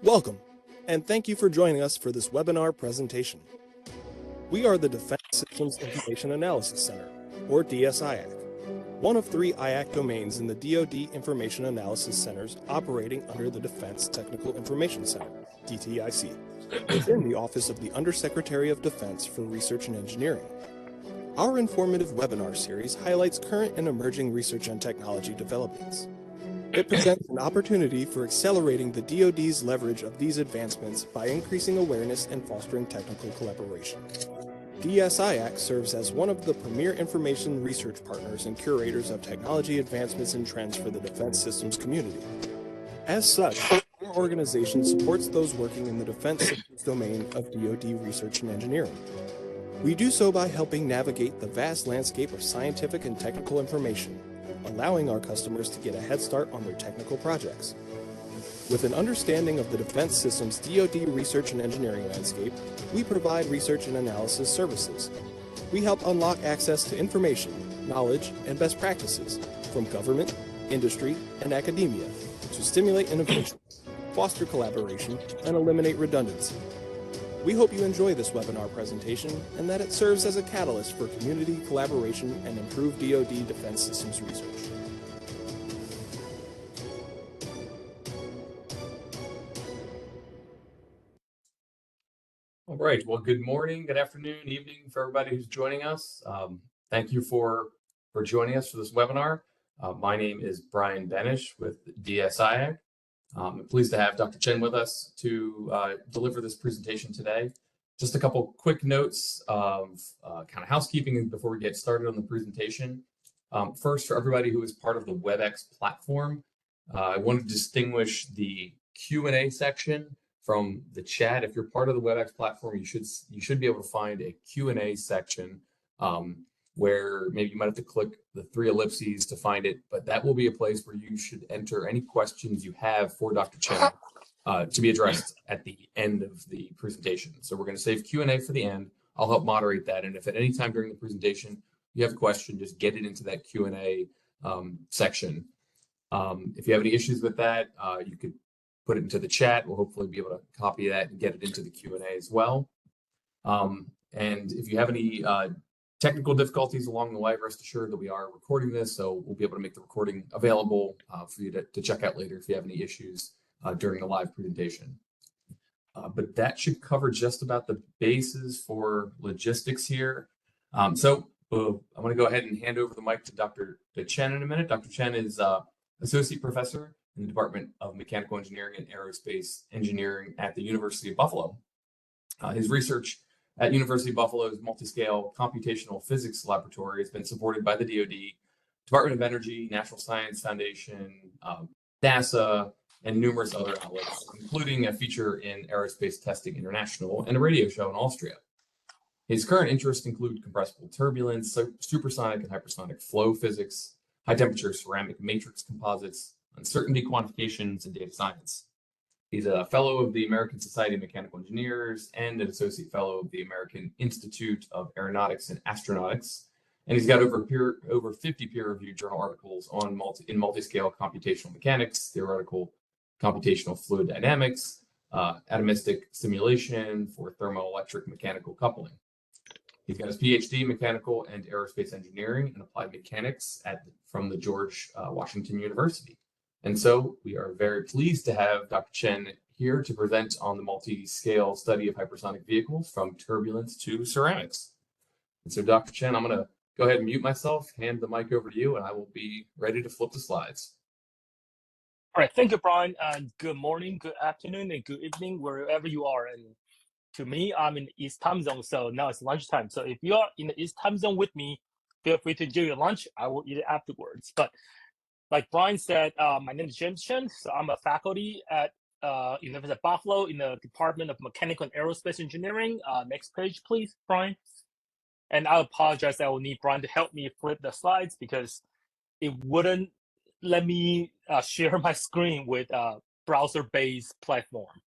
Welcome, and thank you for joining us for this webinar presentation. We are the Defense Systems Information Analysis Center, or DSIAC, one of 3 IAC domains in the DoD Information Analysis Centers operating under the Defense Technical Information Center, DTIC, within the Office of the Undersecretary of Defense for Research and Engineering. Our informative webinar series highlights current and emerging research and technology developments. It presents an opportunity for accelerating the DoD's leverage of these advancements by increasing awareness and fostering technical collaboration. DSIAC serves as one of the premier information research partners and curators of technology advancements and trends for the defense systems community. As such, our organization supports those working in the defense systems domain of DoD research and engineering. We do so by helping navigate the vast landscape of scientific and technical information, allowing our customers to get a head start on their technical projects. With an understanding of the defense system's DoD research and engineering landscape, we provide research and analysis services. We help unlock access to information, knowledge, and best practices from government, industry, and academia to stimulate innovation, foster collaboration, and eliminate redundancy. We hope you enjoy this webinar presentation and that it serves as a catalyst for community collaboration and improved DoD defense systems research. All right, well, good morning, good afternoon, evening for everybody who's joining us. Thank you for joining us for this webinar. My name is Brian Benish with DSIAC. I'm pleased to have Dr. Chen with us to deliver this presentation today. Just a couple quick notes of kind of housekeeping before we get started on the presentation. First, for everybody who is part of the WebEx platform, I want to distinguish the Q&A section from the chat. If you're part of the WebEx platform, you should be able to find a Q&A section where maybe you might have to click the 3 ellipses to find it, but that will be a place where you should enter any questions you have for Dr. Chen to be addressed at the end of the presentation. So we're going to save Q&A for the end. I'll help moderate that, and if at any time during the presentation you have a question, just get it into that Q&A section. If you have any issues with that, you could put it into the chat. We'll hopefully be able to copy that and get it into the Q&A as well. And if you have any technical difficulties along the way, rest assured that we are recording this, so we'll be able to make the recording available for you to check out later if you have any issues during the live presentation. But that should cover just about the bases for logistics here. So I'm going to go ahead and hand over the mic to Dr. Chen in a minute. Dr. Chen is Associate Professor in the Department of Mechanical Engineering and Aerospace Engineering at the University of Buffalo. His research at University of Buffalo's Multiscale Computational Physics Laboratory has been supported by the DoD, Department of Energy, National Science Foundation, NASA, and numerous other outlets, including a feature in Aerospace Testing International and a radio show in Austria. His current interests include compressible turbulence, supersonic and hypersonic flow physics, high-temperature ceramic matrix composites, uncertainty quantifications, and data science. He's a fellow of the American Society of Mechanical Engineers and an associate fellow of the American Institute of Aeronautics and Astronautics. And he's got over 50 peer-reviewed journal articles on multiscale computational mechanics, theoretical computational fluid dynamics, atomistic simulation for thermoelectric mechanical coupling. He's got his PhD in mechanical and aerospace engineering and applied mechanics from the George Washington University. And so we are very pleased to have Dr. Chen here to present on the multi-scale study of hypersonic vehicles from turbulence to ceramics. And so Dr. Chen, I'm going to go ahead and mute myself, hand the mic over to you, and I will be ready to flip the slides. All right, thank you, Brian. Good morning, good afternoon, and good evening, wherever you are. And to me, I'm in the East time zone, so now it's lunchtime. So if you are in the East time zone with me, feel free to enjoy your lunch. I will eat it afterwards. But like Brian said, my name is James Chen. So I'm a faculty at University of Buffalo in the Department of Mechanical and Aerospace Engineering. Next page, please, Brian. And I apologize, I will need Brian to help me flip the slides because it wouldn't let me share my screen with a browser-based platform.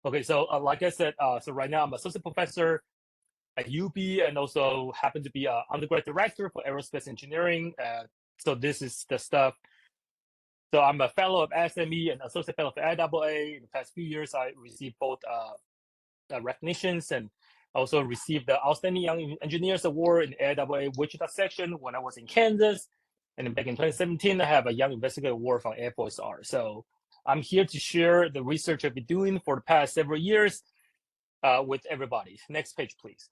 Okay, so like I said, so right now I'm associate professor at UB and also happen to be an undergrad director for aerospace engineering. So this is the stuff So I'm a fellow of SME and associate fellow of IAA. In the past few years, I received both recognitions and also received the Outstanding Young Engineers Award in the IAA Wichita section when I was in Kansas. And then back in 2017, I have a Young Investigator Award from Air Force R. So I'm here to share the research I've been doing for the past several years with everybody. Next page, please.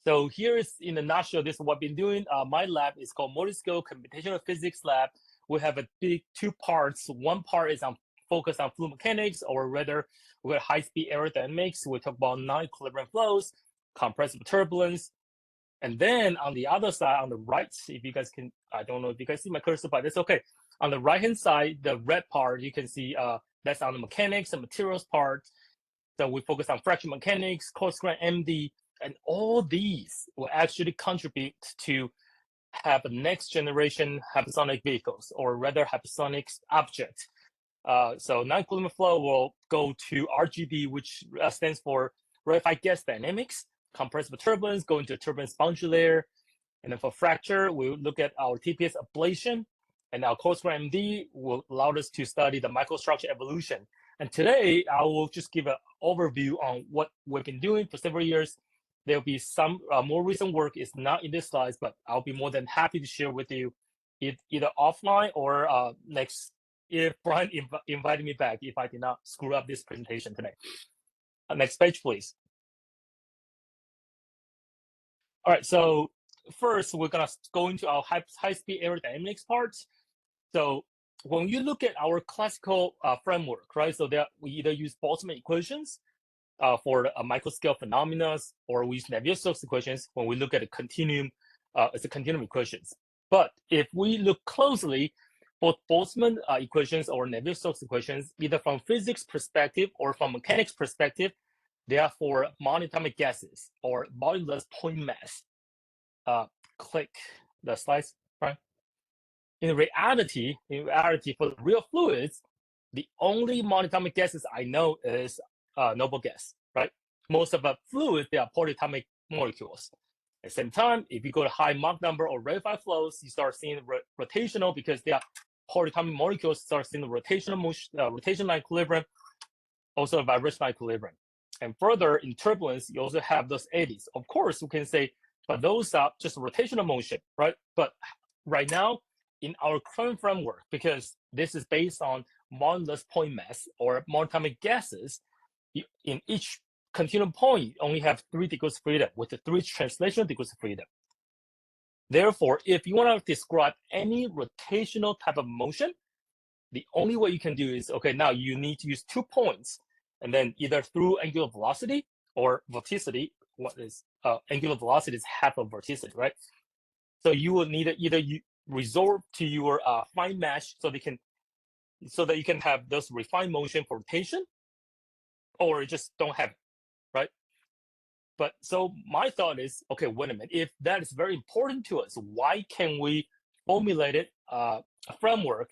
So here is in a nutshell, this is what I've been doing. My lab is called Multiscale Computational Physics Lab. We have a big two parts. One part is focused on fluid mechanics, or rather, we have high-speed aerodynamics. We talk about non-equilibrium flows, compressive turbulence. And then on the other side, on the right, if you guys can, I don't know if you guys see my cursor, but that's okay. On the right-hand side, the red part, you can see that's on the mechanics and materials part. So we focus on fraction mechanics, coarse grain MD, and all these will actually contribute to have a next generation hypersonic vehicles, or rather hypersonic objects. So non-equilibrium flow will go to RGB, which stands for rarefied gas dynamics. Compressive turbulence go into turbulence boundary layer. And then for fracture, we look at our TPS ablation, and our coarse grain MD will allow us to study the microstructure evolution. And today, I will just give an overview on what we've been doing for several years. There'll be some more recent work. It's not in this slides, but I'll be more than happy to share with you either offline or next, if Brian invited me back, if I did not screw up this presentation today. Next page, please. All right, so first, we're gonna go into our high-speed aerodynamics parts. So when you look at our classical framework, right? So we either use Boltzmann equations for the microscale phenomena, or we use Navier-Stokes equations when we look at a continuum as a continuum equations. But if we look closely, both Boltzmann equations or Navier-Stokes equations, either from physics perspective or from mechanics perspective, they are for monatomic gases or volumeless point mass. Click the slides, right? In reality, for the real fluids, the only monatomic gases I know is noble gas, right? Most of the fluids, they are polyatomic molecules. At the same time, if you go to high Mach number or rarefied flows, you start seeing rotational, because they are polyatomic molecules, start seeing the rotational motion, rotational equilibrium, also vibrational equilibrium. And further, in turbulence, you also have those eddies. Of course, we can say, but those are just rotational motion, right? But right now, in our current framework, because this is based on volumeless point mass or monatomic gases, in each continuum point, you only have 3 degrees of freedom with the 3 translational degrees of freedom. Therefore, if you want to describe any rotational type of motion, the only way you can do is, okay, now you need to use 2 points, and then either through angular velocity or vorticity. What is angular velocity is half of vorticity, right? So you will need to either you resort to your fine mesh so that you can have those refined motion for rotation, or you just don't have it, right? But so my thought is, okay, wait a minute. If that is very important to us, why can we formulate it a framework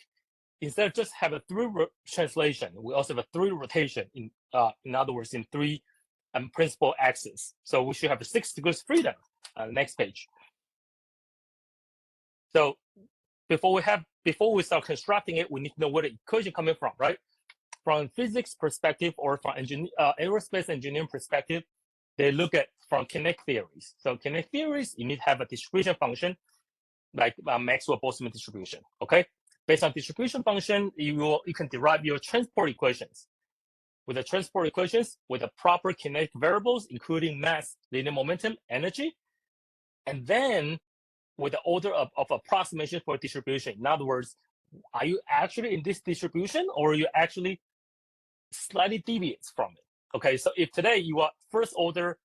instead of just have a 3 translation? We also have a 3 rotation in other words, in 3 principal axes. So we should have a 6 degrees freedom. Next page. So before we start constructing it, we need to know where the equation coming from, right? From physics perspective or from aerospace engineering perspective, they look at from kinetic theories. So kinetic theories, you need to have a distribution function like Maxwell-Boltzmann distribution. Okay, based on distribution function, you can derive your transport equations. With the transport equations, with the proper kinetic variables, including mass, linear momentum, energy, and then with the order of approximation for distribution. In other words, are you actually in this distribution, or are you actually slightly deviates from it? Okay, so if today you are first order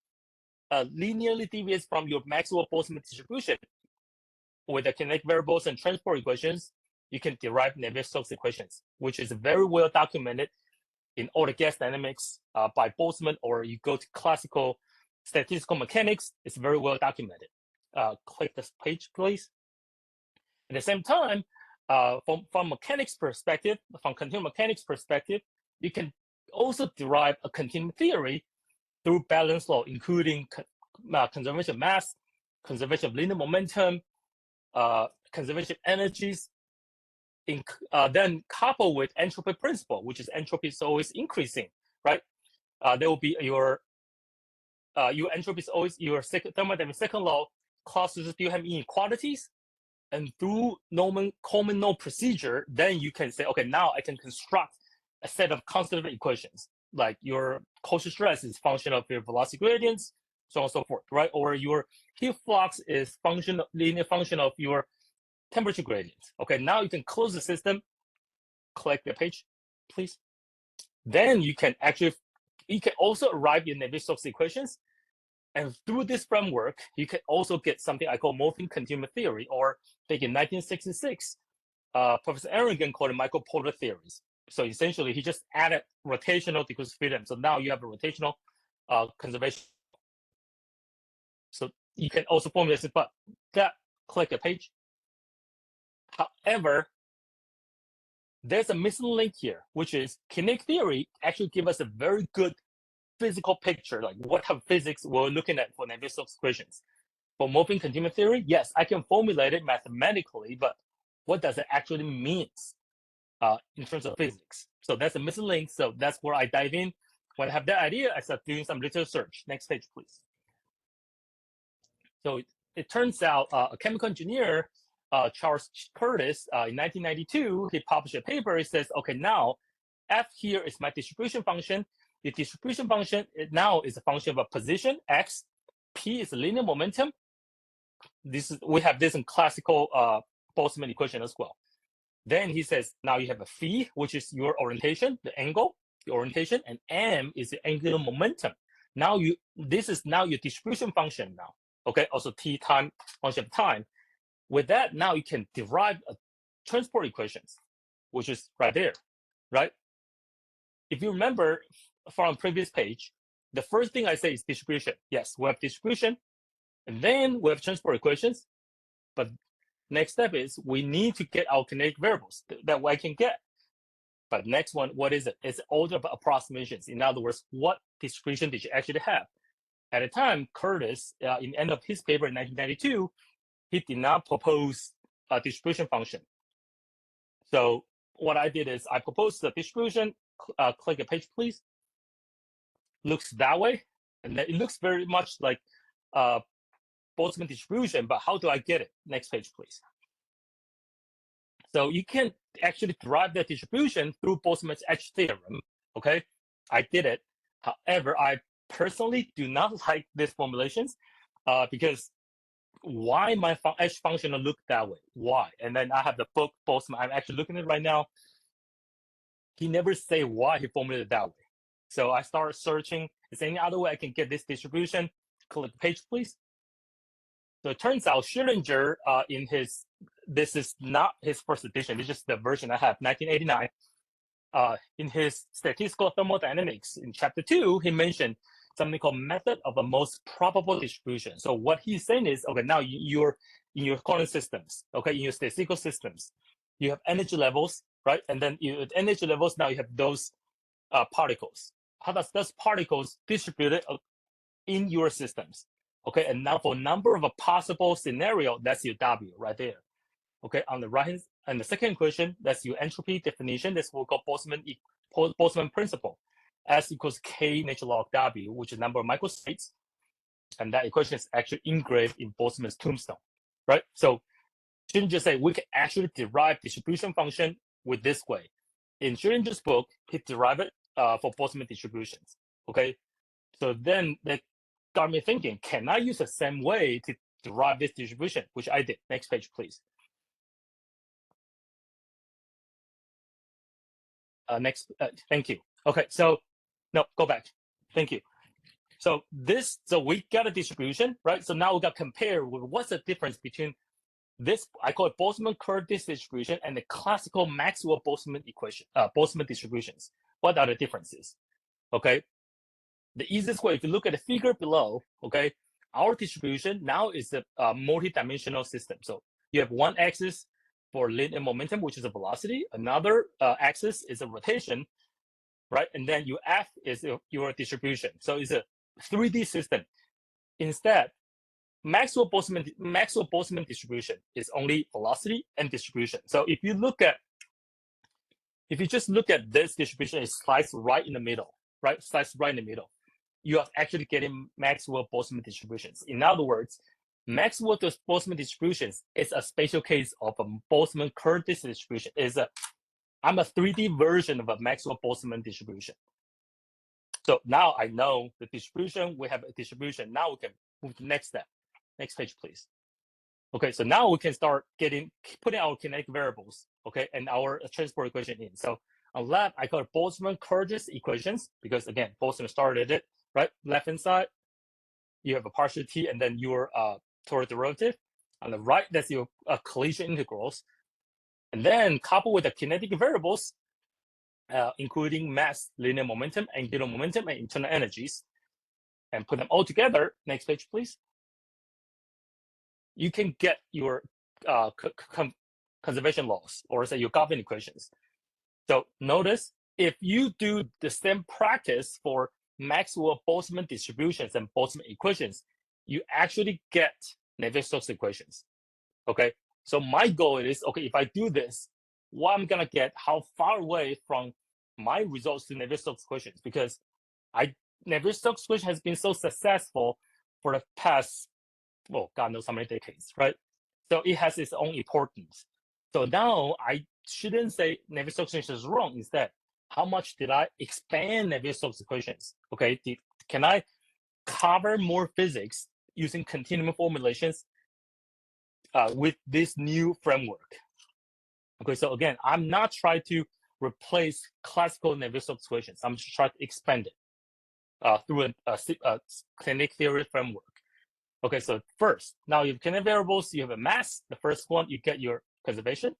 linearly deviates from your Maxwell-Boltzmann distribution with the kinetic variables and transport equations, you can derive Navier-Stokes equations, which is very well documented in all the gas dynamics by Boltzmann, or you go to classical statistical mechanics, it's very well documented. Click this page, please. At the same time, from mechanics perspective, from continuum mechanics perspective, you can also derive a continuum theory through balance law, including conservation of mass, conservation of linear momentum, conservation of energies, then coupled with entropy principle, which is entropy is always increasing, right? There will be your entropy is always your thermodynamic second law causes you have inequalities, and through Coleman-Noe procedure, then you can say, okay, now I can construct a set of conservative equations, like your Cauchy stress is function of your velocity gradients, so on and so forth, right? Or your heat flux is linear function of your temperature gradient. Okay, now you can close the system, click the page, please. Then you can also arrive in Navier-Stokes equations. And through this framework, you can also get something I call Morphing continuum theory, or like in 1966, Professor Aragon called it micropolar theories. So essentially, he just added rotational decrease freedom. So now you have a rotational conservation. So you can also formulate it, but click a page. However, there's a missing link here, which is kinetic theory actually gives us a very good physical picture, like what type of physics we're looking at for Navier-Stokes equations. For Morphing continuum theory, yes, I can formulate it mathematically, but what does it actually mean in terms of physics? So that's a missing link. So that's where I dive in. When I have that idea, I start doing some little search. Next page, please. So it turns out a chemical engineer, Charles Curtis, in 1992, he published a paper. He says, okay, now F here is my distribution function. The distribution function now is a function of a position, x. P is a linear momentum. We have this in classical Boltzmann equation as well. Then he says, now you have a phi, which is your orientation, the angle, the orientation, and m is the angular momentum. Now this is now your distribution function now. Okay, also t time function of time. With that, now you can derive a transport equations, which is right there, right? If you remember from previous page, the first thing I say is distribution. Yes, we have distribution, and then we have transport equations. But next step is we need to get our kinetic variables that I can get. But next one, what is it? It's order of approximations. In other words, what distribution did you actually have? At the time, Curtis, in the end of his paper in 1992, he did not propose a distribution function. So what I did is I proposed the distribution. Click a page, please. Looks that way, and it looks very much like Boltzmann distribution, but how do I get it? Next page, please. So you can actually derive that distribution through Boltzmann's H theorem, okay? I did it. However, I personally do not like these formulations because why my H function look that way? Why? And then I have the book Boltzmann. I'm actually looking at it right now. He never say why he formulated that way. So I started searching, is there any other way I can get this distribution? Click page, please. So it turns out Schillinger, this is not his first edition, it's just the version I have, 1989. In his statistical thermodynamics, in chapter 2, he mentioned something called method of the most probable distribution. So what he's saying is, okay, now you're in your coordinate systems, okay, in your statistical systems, you have energy levels, right? And then at energy levels, now you have those particles. How does those particles distributed in your systems? Okay, and now for number of a possible scenario, that's your W right there. Okay, on the right hand, and the second equation, that's your entropy definition. That's what we call Boltzmann principle. S equals K natural log W, which is number of microstates. And that equation is actually engraved in Boltzmann's tombstone, right? So shouldn't just say we can actually derive distribution function with this way. In Schillinger's book, he derived it for Boltzmann distributions, okay? So then that got me thinking, can I use the same way to derive this distribution, which I did. Next page, please. Next, thank you. Okay, so no, go back. Thank you. So we got a distribution, right? So now we got to compare with what's the difference between this, I call it Boltzmann curve distribution, and the classical Maxwell-Boltzmann equation, Boltzmann distributions. What are the differences? Okay, the easiest way, if you look at the figure below, okay, our distribution now is a multi-dimensional system. So you have one axis for linear momentum, which is a velocity. Another axis is a rotation, right? And then your F is your distribution. So it's a 3D system. Instead, Maxwell-Boltzmann distribution is only velocity and distribution. So if you look at if you just look at this distribution, it slides right in the middle, right? Slides right in the middle. You are actually getting Maxwell-Boltzmann distributions. In other words, Maxwell-Boltzmann distributions is a special case of a Boltzmann-Curtis distribution. I'm a 3D version of a Maxwell-Boltzmann distribution. So now I know the distribution. We have a distribution. Now we can move to the next step. Next page, please. Okay, so now we can start putting our kinetic variables, okay, and our transport equation in. So on left, I call it Boltzmann-Curtis equations because again, Boltzmann started it, right? Left hand side, you have a partial t and then your torus derivative. On the right, that's your collision integrals. And then coupled with the kinetic variables, including mass, linear momentum, angular momentum, and internal energies, and put them all together. Next page, please. You can get your conservation laws, or say your Gaussian equations. So notice, if you do the same practice for Maxwell-Boltzmann distributions and Boltzmann equations, you actually get Navier-Stokes equations. Okay, so my goal is, okay, if I do this, what I'm gonna get, how far away from my results to Navier-Stokes equations, because Navier-Stokes equation has been so successful for the past, well, God knows how many decades, right? So it has its own importance. So now I shouldn't say Navier-Stokes equations is wrong. Instead, how much did I expand Navier-Stokes equations? Okay, can I cover more physics using continuum formulations with this new framework? Okay, so again, I'm not trying to replace classical Navier-Stokes equations. I'm just trying to expand it through a kinetic theory framework. Okay, so first, now you have kinetic variables, you have a mass. The first one, you get your conservation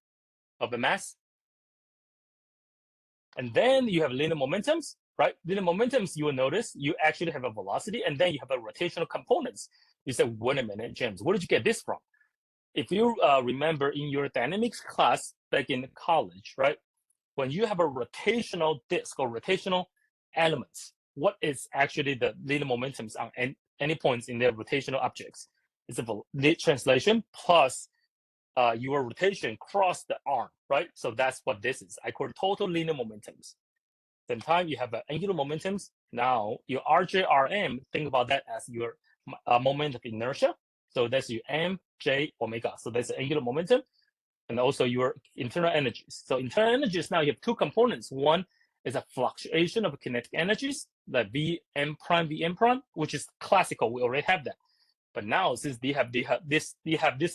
of the mass. And then you have linear momentums, right? Linear momentums, you will notice you actually have a velocity, and then you have a rotational components. You say, wait a minute, James, where did you get this from? If you remember in your dynamics class back in college, right? When you have a rotational disk or rotational elements, what is actually the linear momentums on any points in their rotational objects? It's a translation plus your rotation across the arm, right? So that's what this is. I call it total linear momentums. Same time, you have angular momentums. Now, your RJ, RM, think about that as your moment of inertia. So that's your M, J, omega. So that's the angular momentum. And also your internal energies. So internal energies, now you have two components. One is a fluctuation of kinetic energies, like Vm prime, Vm prime, which is classical. We already have that. But now, since they have this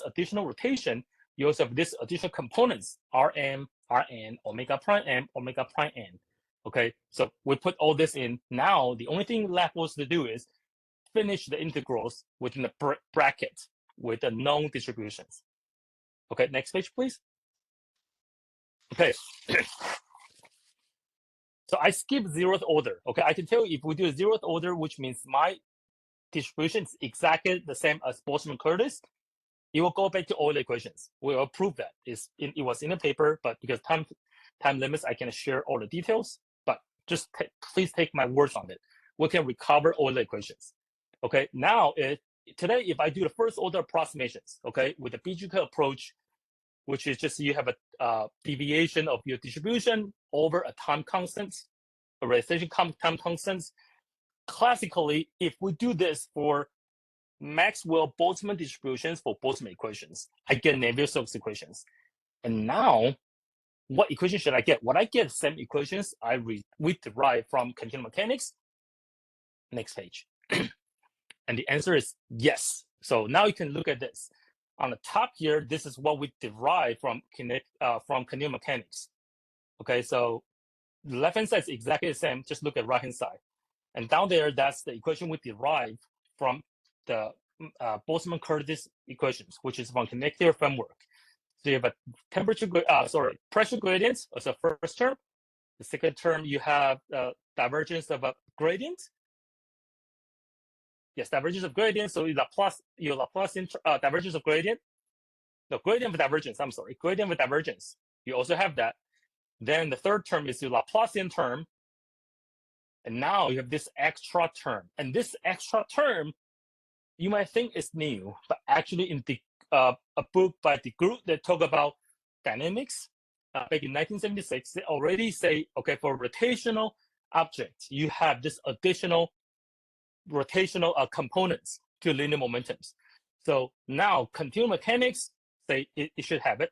additional rotation, you also have this additional components, Rm, Rn, omega prime M, omega prime N. Okay, so we put all this in. Now, the only thing left was to do is finish the integrals within the bracket with the known distributions. Okay, next page, please. Okay. So I skip zeroth order. Okay, I can tell you if we do a zeroth order, which means my distribution is exactly the same as Boltzmann-Curtis, it will go back to Euler equations. We will prove that. It was in the paper, but because time limits, I can share all the details. But just please take my words on it. We can recover Euler equations. Okay, now today, if I do the first order approximations, okay, with the BGK approach, which is just you have a deviation of your distribution over a time constant, a rotation time constant. Classically, if we do this for Maxwell-Boltzmann distributions for Boltzmann equations, I get Navier-Stokes equations. And now, what equation should I get? What I get same equations we derive from continuum mechanics. Next page. And the answer is yes. So now you can look at this. On the top here, this is what we derive from continuum mechanics. Okay, so the left-hand side is exactly the same. Just look at right-hand side. And down there, that's the equation we derive from the Boltzmann-Curtis equations, which is from kinetic theory framework. So you have a pressure gradient as a first term. The second term, you have divergence of a gradient. Yes, divergence of gradient. So your Laplacian divergence of gradient. No, gradient of divergence. I'm sorry, gradient of divergence. You also have that. Then the third term is your Laplacian term. And now you have this extra term. And this extra term, you might think is new, but actually in a book by the group that talk about dynamics, back in 1976, they already say, okay, for rotational objects, you have this additional rotational components to linear momentums. So now continuum mechanics say it should have it.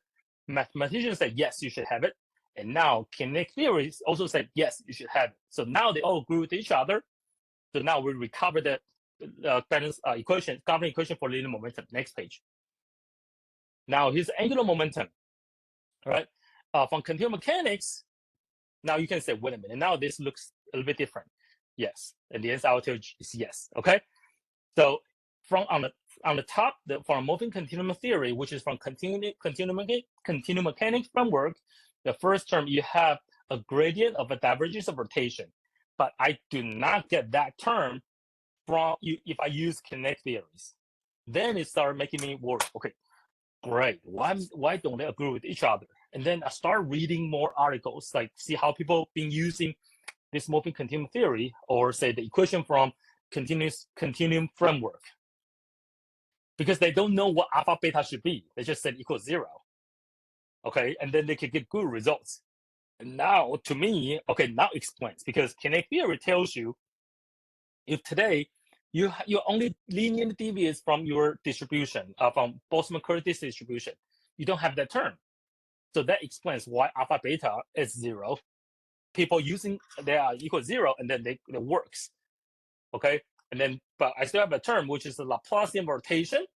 Mathematicians say, yes, you should have it. And now kinetic theories also said, yes, you should have it. So now they all agree with each other. So now we recover the balance equation, governing equation for linear momentum. Next page. Now here's angular momentum, right? From continuum mechanics, now you can say, wait a minute, now this looks a little bit different. Yes, and the answer I will tell you is yes, okay? So from on the top, from Morphing continuum theory, which is from continuum mechanics framework, the first term you have a gradient of a divergence of rotation, but I do not get that term from you if I use kinetic theories. Then it started making me worry. Okay, great. Why don't they agree with each other? And then I start reading more articles, like see how people been using this Morphing continuum theory, or say the equation from continuum framework, because they don't know what alpha beta should be. They just said equals 0. Okay, and then they can get good results. And now, to me, okay, now explains, because kinetic theory tells you if today you only linearly deviates from your distribution, from Boltzmann-Curtis distribution, you don't have that term. So that explains why alpha beta is 0. People using they are equal 0, and then it works. Okay, and then but I still have a term which is the Laplacian rotation.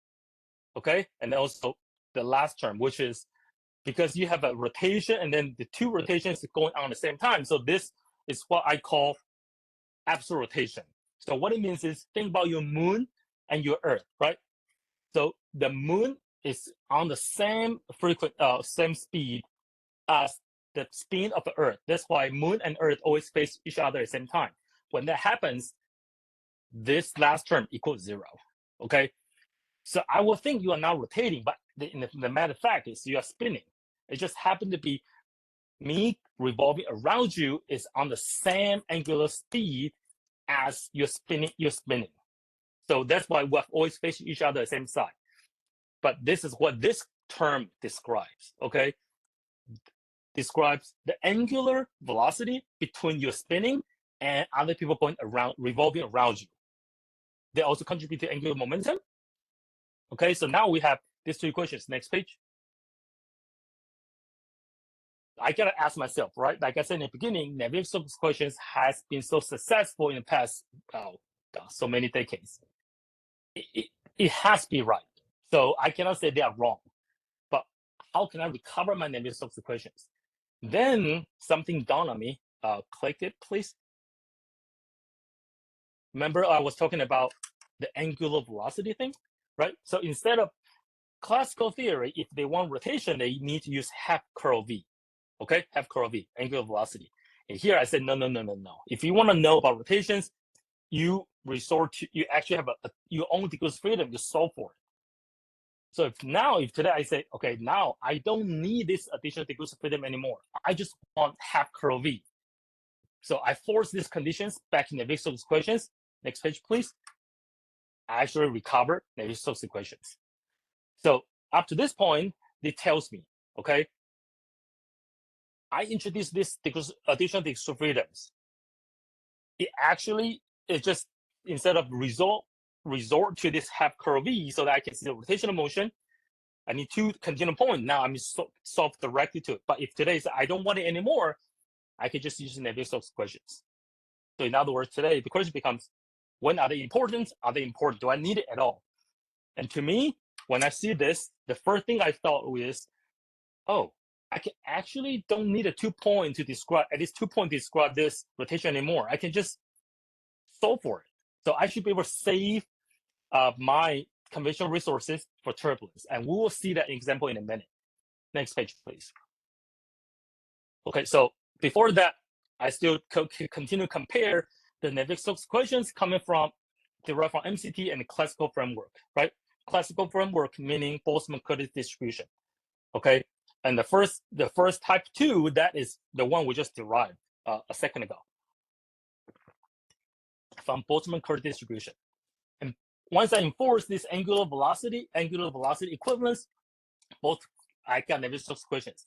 Okay, and also the last term, which is because you have a rotation and then the two rotations going on at the same time. So this is what I call absolute rotation. So what it means is, think about your moon and your Earth, right? So the moon is on the same same speed as the spin of the Earth. That's why moon and Earth always face each other at the same time. When that happens, this last term equals 0. Okay, so I will think you are now rotating, but the matter of fact is you are spinning. It just happened to be me revolving around you is on the same angular speed as you're spinning. So that's why we're always facing each other at the same side. But this is what this term describes, okay? Describes the angular velocity between your spinning and other people going around, revolving around you. They also contribute to angular momentum. Okay, so now we have these two equations. Next page. I gotta ask myself, right? Like I said in the beginning, Navier-Stokes equations has been so successful in the past, so many decades. It has to be right. So I cannot say they are wrong. But how can I recover my Navier-Stokes equations? Then something dawned on me. Click it, please. Remember, I was talking about the angular velocity thing, right? So instead of classical theory, if they want rotation, they need to use half curl v. Okay, half curl v, angular velocity. And here I said, no. If you want to know about rotations, you actually have your own degrees of freedom to solve for it. So if today I say, okay, now I don't need this additional degrees of freedom anymore. I just want half curl v. So I force these conditions back in the Navier-Stokes equations. Next page, please. I actually recover Navier-Stokes equations. So up to this point, it tells me, okay, I introduced this additional degrees of freedoms. It actually is just, instead of resort to this half curl v so that I can see the rotational motion, I need two continuum points. Now I'm solve directly to it. But if today I don't want it anymore, I can just use the Navier-Stokes equations. So in other words, today the question becomes, when are they important? Are they important? Do I need it at all? And to me, when I see this, the first thing I thought was, oh, I can actually don't need a 2 point to describe, at least 2 point to describe this rotation anymore. I can just solve for it. So I should be able to save my conventional resources for turbulence. And we will see that example in a minute. Next page, please. Okay, so before that, I still continue to compare the Navier-Stokes equations derived from MCT and the classical framework, right? Classical framework meaning Boltzmann-Curtis distribution, okay? And the first type 2, that is the one we just derived a second ago from Boltzmann-Curtis distribution. And once I enforce this angular velocity equivalence, both I got Navier-Stokes equations.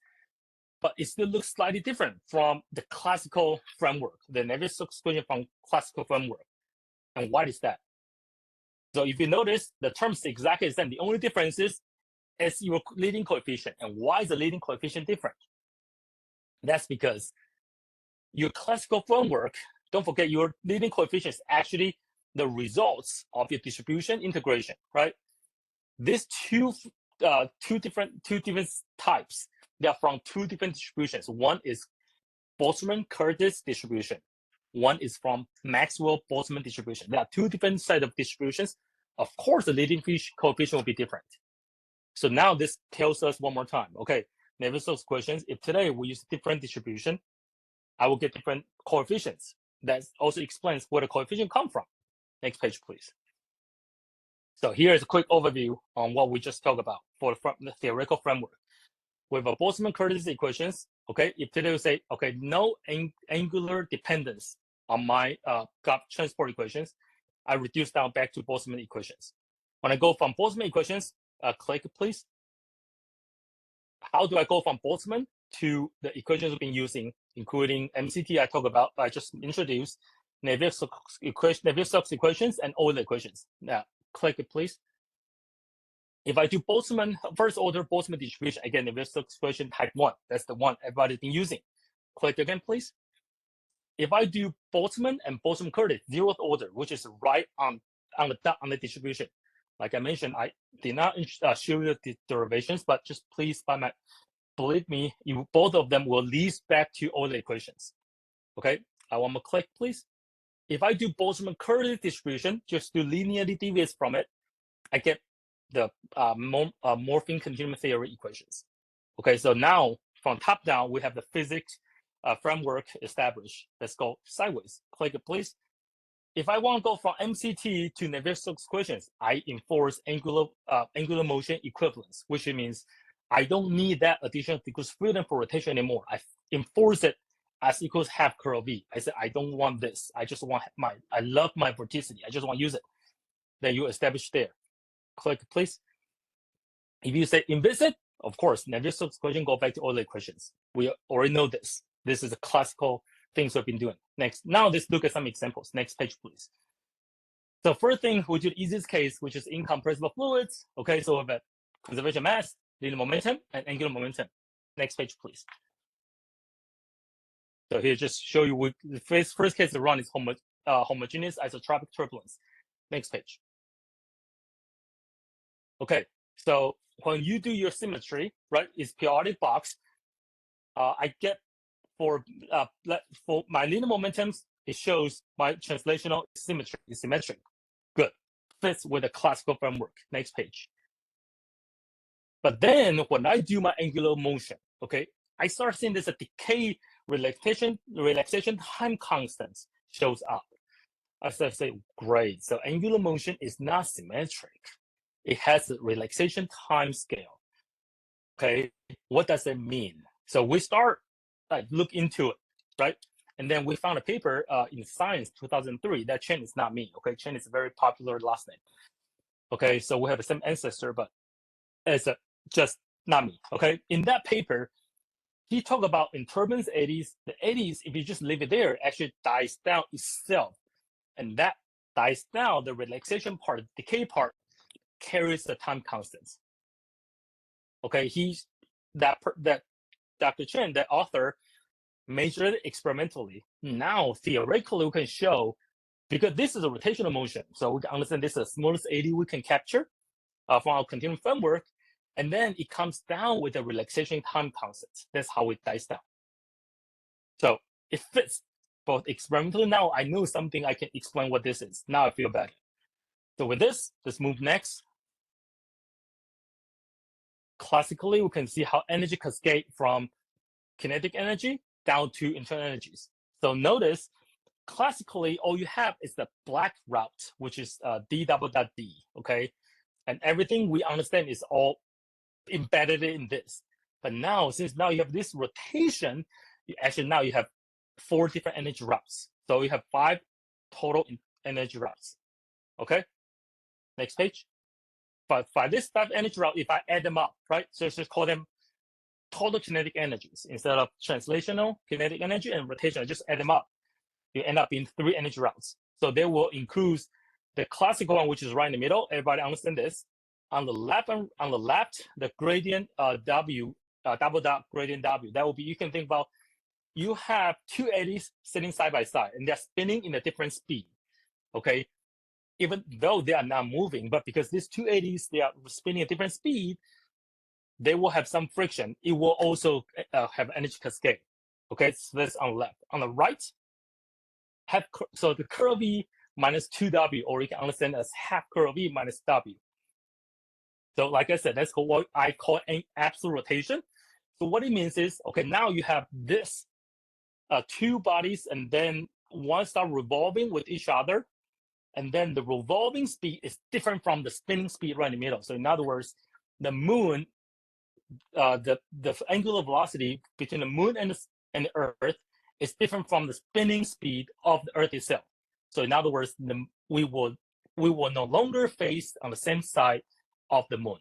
but it still looks slightly different from the classical framework, the Navier-Stokes equation from classical framework. And why is that? So if you notice, the terms exactly the same. The only difference is your leading coefficient. And why is the leading coefficient different? That's because your classical framework, don't forget your leading coefficient is actually the results of your distribution integration, right? These two different types, they are from two different distributions. One is Boltzmann-Curtis distribution. One is from Maxwell-Boltzmann distribution. There are two different sets of distributions. Of course, the leading coefficient will be different. So now this tells us one more time, okay, Navier-Stokes equations, if today we use different distribution, I will get different coefficients. That also explains where the coefficient come from. Next page, please. So here is a quick overview on what we just talked about for the theoretical framework. With a Boltzmann-Curtis equations, okay, if today we say, okay, no angular dependence on my transport equations, I reduce down back to Boltzmann equations. When I go from Boltzmann equations, click please. How do I go from Boltzmann to the equations we've been using, including MCT I just introduced, Navier-Stokes equations, and Euler equations. Now, click it, please. If I do Boltzmann, first order Boltzmann distribution, again, Navier-Stokes equation type 1, that's the one everybody's been using. Click again, please. If I do Boltzmann and Boltzmann-Curtis, 0th order, which is right on the distribution, like I mentioned, I did not show you the derivations, but just please, believe me, both of them will lead back to all the equations. Okay, I want to click, please. If I do Boltzmann-Curtis distribution, just to linearly deviate from it, I get the morphing continuum theory equations. Okay, so now from top down, we have the physics framework established. Let's go sideways. Click it, please. If I want to go from MCT to Navier-Stokes equations, I enforce angular motion equivalence, which means I don't need that additional degrees freedom for rotation anymore. I enforce it as equals half curl V. I said, I don't want this. I just want I love my vorticity. I just want to use it. Then you establish there. Click, please. If you say inviscid, of course, Navier-Stokes equation go back to all the equations. We already know this. This is a classical things we've been doing. Next, now let's look at some examples. Next page, please. So first thing, we do the easiest case, which is incompressible fluids. Okay, so we have a conservation mass, linear momentum, and angular momentum. Next page, please. So here, just show you the first case to run is homogeneous isotropic turbulence. Next page. Okay, so when you do your symmetry, right, it's periodic box. I get for my linear momentums, it shows my translational symmetry is symmetric. Good, fits with the classical framework. Next page. But then when I do my angular motion, okay, I start seeing this a decay relaxation time constants shows up. I say, great. So angular motion is not symmetric. It has a relaxation time scale. Okay, what does it mean? So we start look into it, right? And then we found a paper in Science 2003. That Chen is not me. Okay, Chen is a very popular last name. Okay, so we have the same ancestor, but it's just not me. Okay, in that paper, he talked about in turbulence 80s. The 80s, if you just leave it there, actually dies down itself, and that dies down. The relaxation part, the decay part, carries the time constants. Okay, that Dr. Chen, that author, measured it experimentally. Now, theoretically, we can show, because this is a rotational motion, so we can understand this is the smallest 80 we can capture from our continuum framework, and then it comes down with the relaxation time constants. That's how it dies down. So it fits both experimentally. Now I know something, I can explain what this is. Now I feel better. So with this, let's move next. Classically, we can see how energy cascade from kinetic energy down to internal energies. So notice, classically, all you have is the black route, which is d double dot d, okay? And everything we understand is all embedded in this. But now, since now you have this rotation, you have 4 different energy routes. So you have 5 total energy routes, okay? Next page. But for this 5 energy route, if I add them up, right? So let's just call them total kinetic energies instead of translational kinetic energy and rotational. Just add them up. You end up in 3 energy routes. So they will include the classical one, which is right in the middle. Everybody understand this. On the left, the gradient W, double dot gradient W. That will be, you can think about, you have 2 eddies sitting side by side, and they're spinning in a different speed. Okay, even though they are not moving, but because these 2 eddies, they are spinning at different speed, they will have some friction. It will also have energy cascade. Okay, so that's on the left. On the right, so the curl V minus 2W, or you can understand as half curl V minus W. So like I said, that's what I call an absolute rotation. So what it means is, okay, now you have this 2 bodies, and then one start revolving with each other, and then the revolving speed is different from the spinning speed right in the middle. So in other words, the moon, the angular velocity between the moon and the Earth is different from the spinning speed of the Earth itself. So in other words, we will no longer face on the same side of the moon.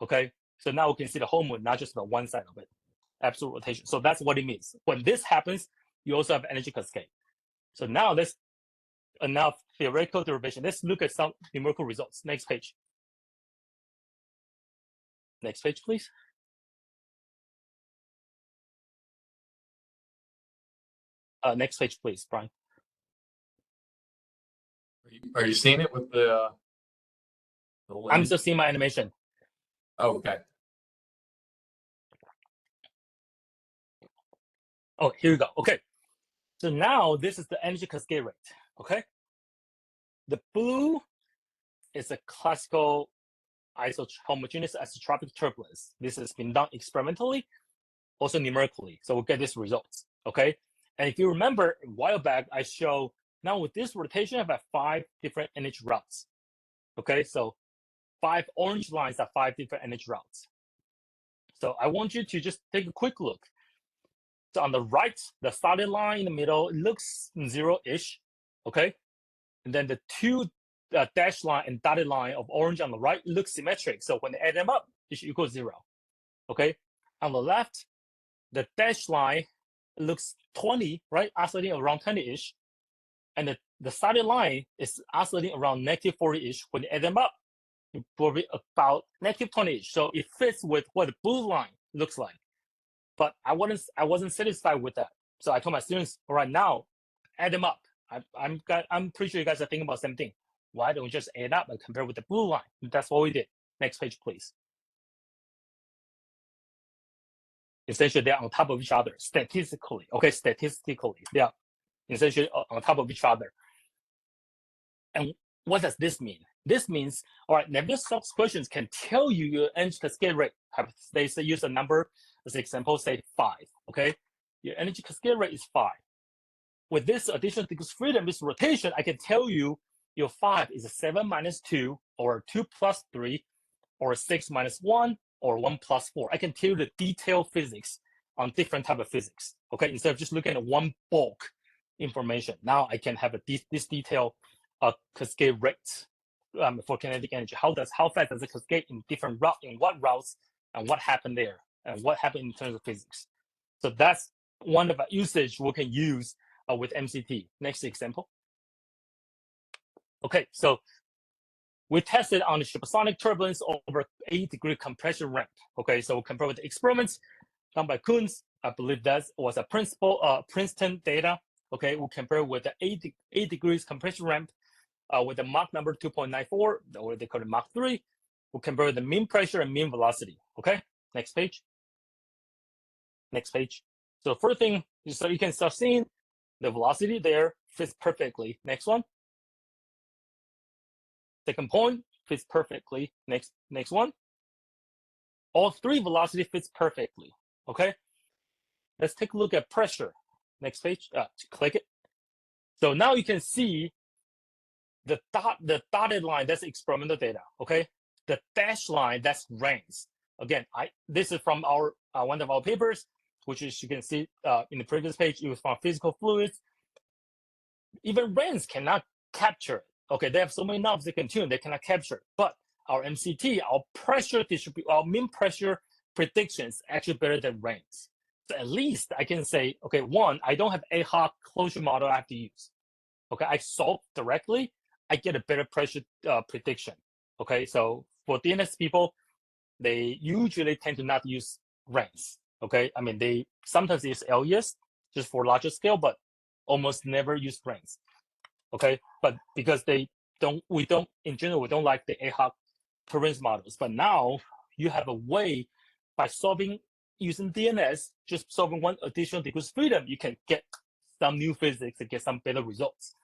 Okay, so now we can see the whole moon, not just the one side of it. Absolute rotation. So that's what it means. When this happens, you also have energy cascade. So now that's enough theoretical derivation. Let's look at some numerical results. Next page. Next page, please. Next page, please, Brian. Are you seeing it with the link? I'm just seeing my animation. Oh, okay. Oh, here we go. Okay. So now this is the energy cascade rate. Okay. The blue is a classical homogeneous isotropic turbulence. This has been done experimentally, also numerically. So we'll get these results. Okay. And if you remember a while back, I showed now with this rotation, I have 5 different energy routes. Okay. So 5 orange lines are 5 different energy routes. So I want you to just take a quick look. So on the right, the solid line in the middle, it looks 0-ish, okay? And then the 2 dashed line and dotted line of orange on the right looks symmetric. So when they add them up, it should equal 0, okay? On the left, the dashed line looks 20, right? Oscillating around 20-ish. And the solid line is oscillating around negative 40-ish. When they add them up, it will be about negative 20-ish. So it fits with what the blue line looks like. But I wasn't satisfied with that. So I told my students, all right, now add them up. I'm pretty sure you guys are thinking about the same thing. Why don't we just add up and compare with the blue line? That's what we did. Next page, please. Essentially, they're on top of each other statistically. Okay, statistically, they are essentially on top of each other. And what does this mean? This means, all right, Navier-Stokes equations can tell you your energy cascade rate. They say use a number as an example, say 5. Okay, your energy cascade rate is 5. With this additional degrees of freedom, this rotation, I can tell you your 5 is a 7 minus 2, or 2 plus 3, or 6 minus 1, or 1 plus 4. I can tell you the detailed physics on different type of physics. Okay, instead of just looking at one bulk information, now I can have this detailed cascade rate for kinetic energy. How fast does it cascade in different routes, in what routes, and what happened there, and what happened in terms of physics. So that's one of the usage we can use with MCT. Next example. Okay, so we tested on the supersonic turbulence over 8-degree compression ramp. Okay, so we compare with the experiments done by Kunz. I believe that was a Princeton data. Okay, we compare with the 8 degrees compression ramp with the Mach number 2.94, or they call it Mach 3. We compare the mean pressure and mean velocity. Okay, next page. Next page. So first thing, so you can start seeing the velocity there fits perfectly. Next one. Second point fits perfectly. Next one. All 3 velocity fits perfectly. Okay. Let's take a look at pressure. Next page. Click it. So now you can see the dotted line. That's experimental data. Okay. The dashed line, that's rains. Again, this is from our one of our papers, which is you can see in the previous page. It was from physical fluids. Even rains cannot capture it. Okay, they have so many knobs they can tune, they cannot capture it. But our MCT, our pressure distribute, our mean pressure predictions actually better than ranks. So at least I can say, okay, one, I don't have ad hoc closure model I have to use. Okay, I solve directly, I get a better pressure prediction. Okay, so for DNS people, they usually tend to not use ranks. Okay, I mean, they sometimes use LES just for larger scale, but almost never use ranks. Okay, but because we don't in general, we don't like the ad hoc Turbulence models. But now you have a way by solving using DNS, just solving one additional degrees of freedom, you can get some new physics and get some better results.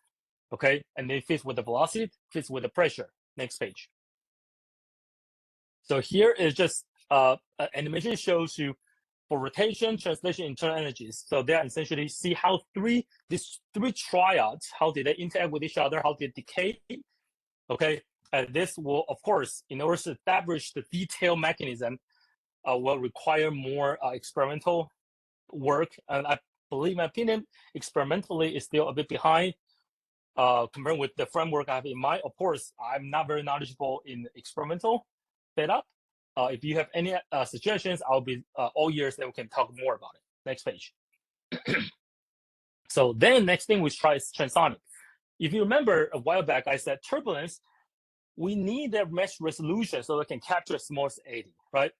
Okay, and it fits with the velocity, fits with the pressure. Next page. So here is just an animation shows you for rotation, translation, internal energies. So they are essentially see how these three triads, how did they interact with each other, how did they decay. Okay, and this will, of course, in order to establish the detailed mechanism, will require more experimental work. And I believe, in my opinion, experimentally is still a bit behind compared with the framework I have in mind. Of course, I'm not very knowledgeable in experimental setup. If you have any suggestions, I'll be all ears that we can talk more about it. Next page. So then next thing we try is Transonic. If you remember a while back, I said turbulence, we need a mesh resolution so we can capture as small as 80, right?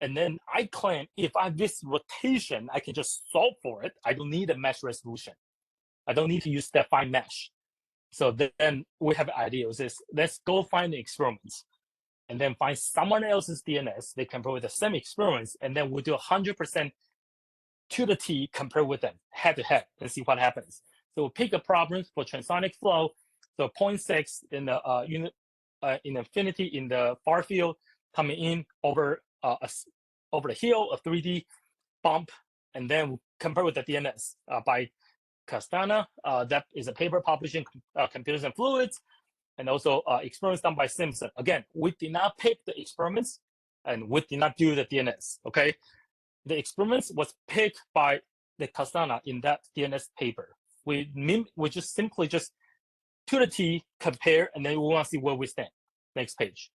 And then I claim if I have this rotation, I can just solve for it. I don't need a mesh resolution. I don't need to use that fine mesh. So then we have an idea. Let's go find the experiments and then find someone else's DNS. They compare with the same experiments, and then we do 100% to the T compare with them head to head and see what happens. So we'll pick a problem for transonic flow. So 0.6 in the unit in infinity in the far field coming in over the hill, a 3D bump, and then compare with the DNS by Castana. That is a paper published in Computers and Fluids, and also experiments done by Simpson. Again, we did not pick the experiments, and we did not do the DNS. Okay, the experiments was picked by the Castana in that DNS paper. We just simply just to the T compare, and then we want to see where we stand. Next page.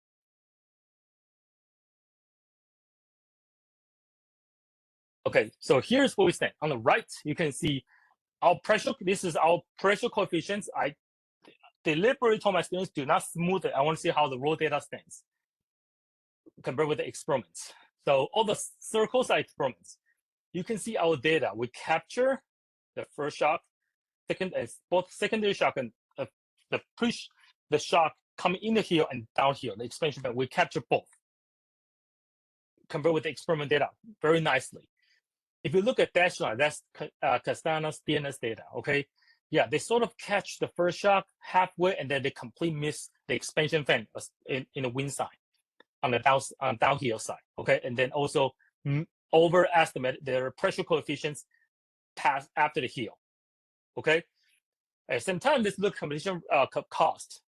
Okay, so here's where we stand. On the right, you can see our pressure. This is our pressure coefficients. I deliberately told my students do not smooth it. I want to see how the raw data stands compared with the experiments. So all the circles are experiments. You can see our data. We capture the first shock, both secondary shock and the shock coming in the hill and down here, the expansion band. We capture both compared with the experiment data very nicely. If you look at dashed line, that's Castana's DNS data, okay? Yeah, they sort of catch the first shock halfway, and then they completely miss the expansion fan in the wind side on the downhill side, okay? And then also overestimate their pressure coefficients past after the heel, okay? At the same time, let's look at competition cost.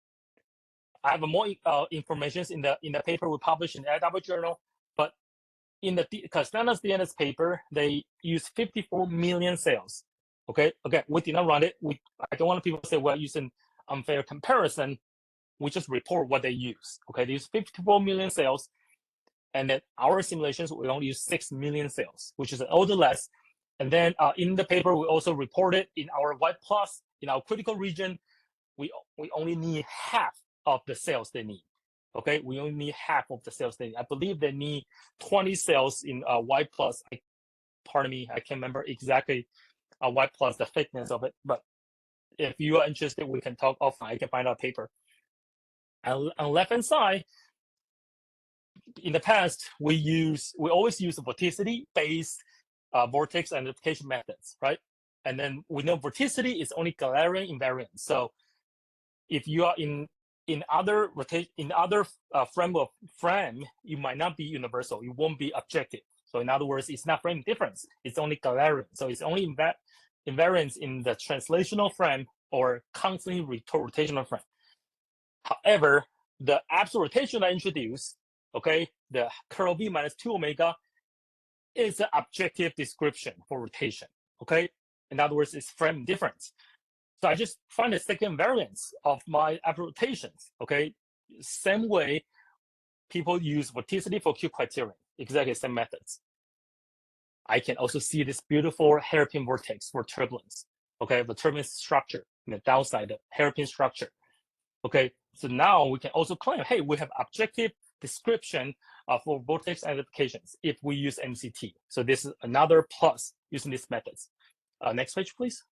I have more information in the paper we published in the IW journal, but in the Castana's DNS paper, they use 54 million cells. Okay, again, we did not run it. I don't want people to say we're using unfair comparison. We just report what they use. Okay, they use 54 million cells, and then our simulations we only use 6 million cells, which is a little less. And then in the paper, we also reported in our Y plus in our critical region, we only need half of the cells they need. Okay, we only need half of the cells they need. I believe they need 20 cells in Y plus. Pardon me, I can't remember exactly Y plus the thickness of it. But if you are interested, we can talk offline. I can find out a paper. And on the left-hand side, in the past, we always use vorticity-based vortex identification methods, right? And then we know vorticity is only Galarian invariant. So if you are in other frame, you might not be universal. You won't be objective. So in other words, it's not frame difference. It's only Galarian. So it's only invariance in the translational frame or constantly rotational frame. However, the absolute rotation I introduced, okay, the curl V minus 2 omega is an objective description for rotation, okay? In other words, it's frame difference. So I just find the second variance of my rotations, okay? Same way people use vorticity for Q criterion. exactly the same methods. I can also see this beautiful hairpin vortex for turbulence. Okay, the turbulence structure, the downside, the hairpin structure. Okay, so now we can also claim, hey, we have objective description for vortex identifications if we use MCT. So this is another plus using these methods. Next page, please.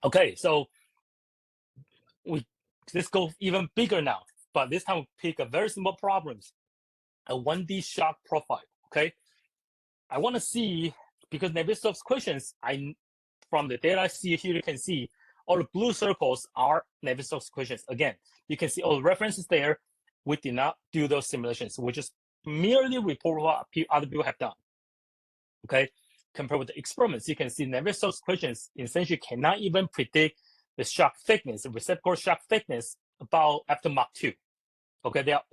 Okay, so let's go even bigger now, but this time we pick a very simple problems, a 1D shock profile. Okay, I want to see, because Navier-Stokes equations, from the data I see here, you can see all the blue circles are Navier-Stokes equations. Again, you can see all the references there. We did not do those simulations. We just merely report what other people have done. Okay, compared with the experiments, you can see Navier-Stokes equations essentially cannot even predict the shock thickness, the reciprocal shock thickness about after Mach 2. Okay, they are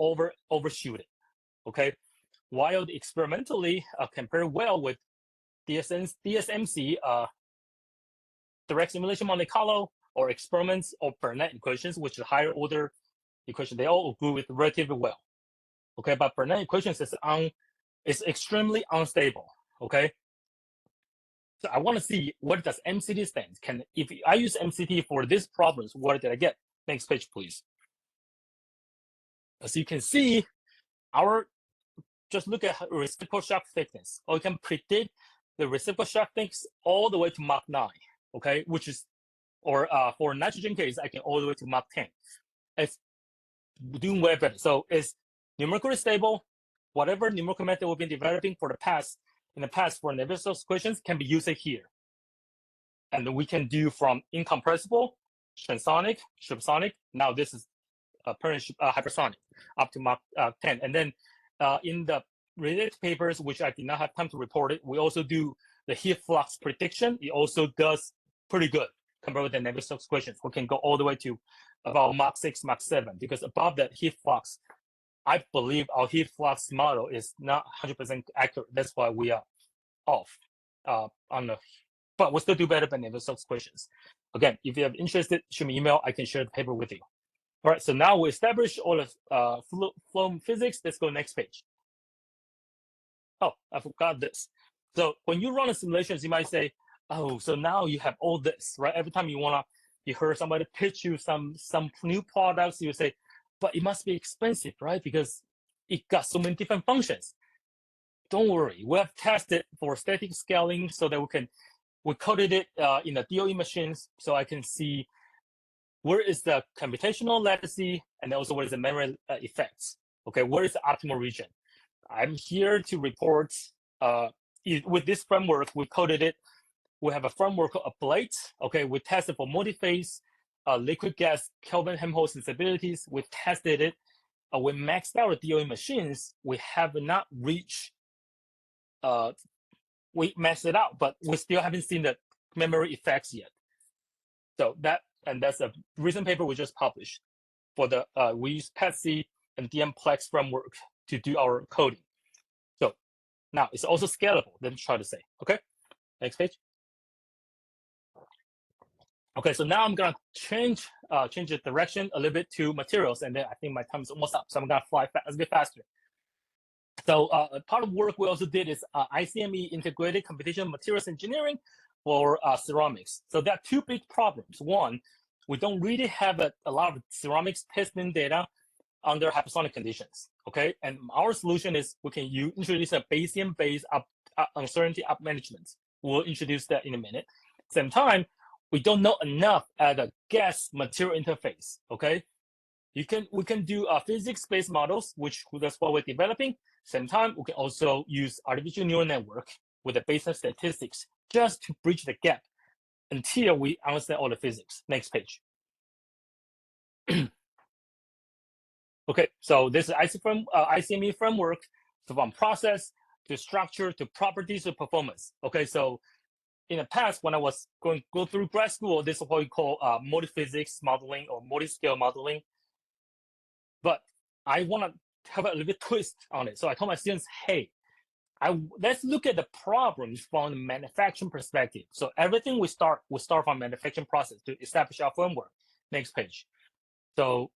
overshooting. Okay, while experimentally compare well with DSMC direct simulation Monte Carlo or experiments or Burnett equations, which is higher order equation, they all agree with relatively well. Okay, but Burnett equations is extremely unstable. Okay, so I want to see what does MCT stand. If I use MCT for these problems, what did I get? Next page, please. As you can see, just look at reciprocal shock thickness, or you can predict the reciprocal shock thickness all the way to Mach 9. Okay, which is, or for nitrogen case, I can all the way to Mach 10. It's doing way better. So it's numerically stable. Whatever numerical method we've been developing in the past for Navier-Stokes equations can be used here. And we can do from incompressible, transonic, supersonic. Now this is hypersonic up to Mach 10. And then in the related papers, which I did not have time to report it, we also do the heat flux prediction. It also does pretty good compared with the Navier-Stokes equations. We can go all the way to about Mach 6, Mach 7, because above that heat flux, I believe our heat flux model is not 100% accurate. That's why we are off but we still do better than Navier-Stokes equations. Again, if you have interested, shoot me email. I can share the paper with you. All right, so now we established all of flow physics. Let's go next page. Oh, I forgot this. So when you run the simulations, you might say, oh, so now you have all this, right? Every time you heard somebody pitch you some new products, you say, but it must be expensive, right? Because it got so many different functions. Don't worry, we have tested for static scaling so that we coded it in the DOE machines, so I can see where is the computational latency and also what is the memory effects. Okay, where is the optimal region? I'm here to report with this framework, we coded it. We have a framework called Ablate. Okay, we tested for multi-phase liquid gas Kelvin Helmholtz instabilities. We tested it. We maxed out the DOE machines. We have not reached, we maxed it out, but we still haven't seen the memory effects yet. So that's a recent paper we just published for the, we use PETC and DMPlex framework to do our coding. So now it's also scalable, let me try to say, okay? Next page. Okay, so now I'm gonna change the direction a little bit to materials, and then I think my time is almost up, so I'm gonna fly a bit faster. So part of work we also did is ICME, Integrated Computational Materials Engineering for ceramics. So there are two big problems. One, we don't really have a lot of ceramics piston data under hypersonic conditions, okay? And our solution is we can introduce a Bayesian-based uncertainty up management. We'll introduce that in a minute. Same time, we don't know enough at a gas material interface, okay? We can do physics-based models, that's what we're developing. Same time, we can also use artificial neural network with the Bayesian statistics just to bridge the gap until we understand all the physics. Next page. Okay, so this is ICME framework, so from process to structure to properties to performance. Okay, so in the past, when I was go through grad school, this is what we call multi-physics modeling or multi-scale modeling. But I want to have a little bit twist on it. So I told my students, hey, let's look at the problems from the manufacturing perspective. So everything we start from manufacturing process to establish our framework. Next page. So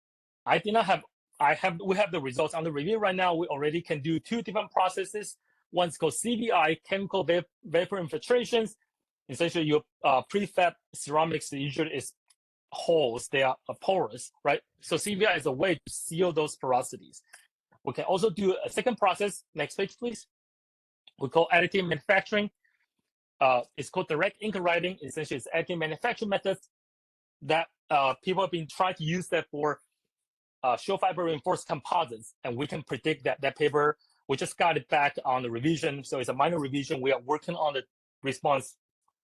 I did not have we have the results on the review right now. We already can do 2 different processes. One's called CVI, chemical vapor infiltrations. Essentially, your prefab ceramics usually is holes. They are porous, right? So CVI is a way to seal those porosities. We can also do a second process. Next page, please. We call additive manufacturing. It's called direct ink writing. Essentially, it's additive manufacturing methods that people have been trying to use that for show fiber reinforced composites, and we can predict that paper. We just got it back on the revision, so it's a minor revision. We are working on the response.